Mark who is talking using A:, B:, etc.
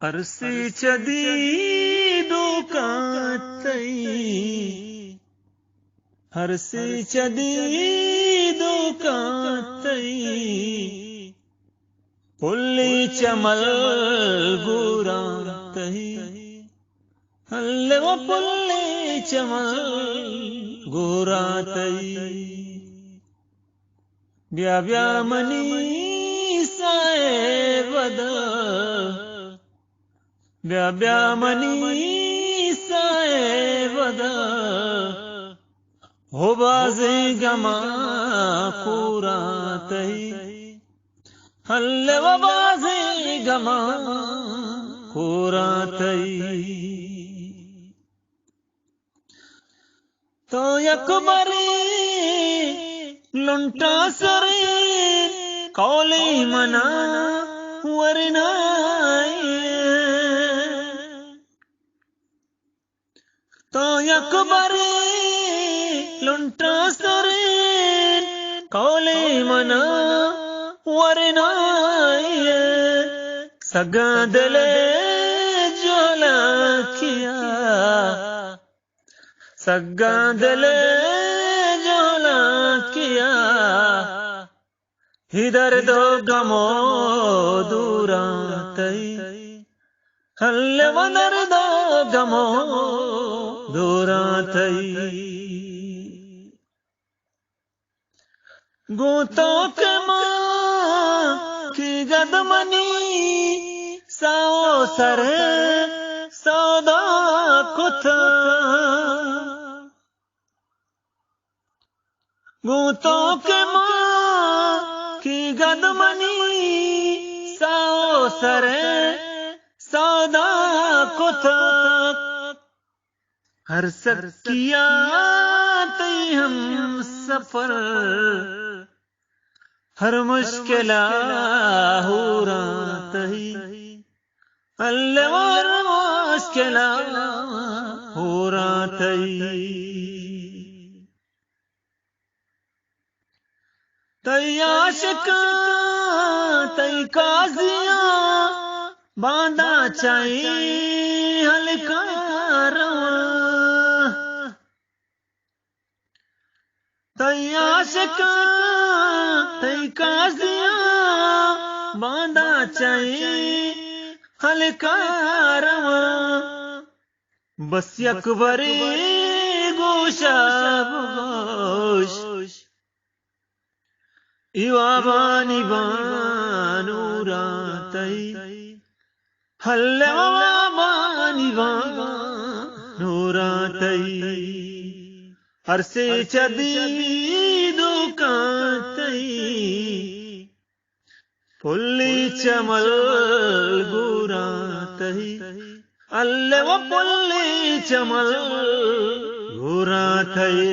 A: अरसी चदी दुकातई हरसी चदी दुकातई pulley चमल गुरातई हल्ले वो pulley चमल गुरातई ब्या ब्या मनी साए वद ब्या ब्या मनी साए वद हो बाजे गमा कुरातई हल्ले व बाजे गमा कुरातई तो यकबरी लुंटा सरे कौली मना वरनाए तो यकबरी लुंटा सरे कौली मना वरनाए सगा दले जोला किया सगा दले जोला किया इधर दो गमो दूरातई हल्ले वदर दो गमो दूरातई गूतो के माँ की गदमनी साओ सरे सौदा कुथा गूतो के माँ की गदमनी साओ सरे सौदा कुथा हर सकिया तई हम सफर हर मुश्किला हो रातई अल्लाह हर मुश्किला हो रातई तई आशिका तई काजिया बांधा चाहिए हल्का तई आशिका तई काजिया बांधा चाहिए हल्का रवा बस यकबरी गोशा गोश इवा बानी बानूरातई हल्ले बानी बानूरातई अरसे चदी दुकातई पुल्ली चमल गुरातई अल्ले वो पुल्ली चमल गुरातई।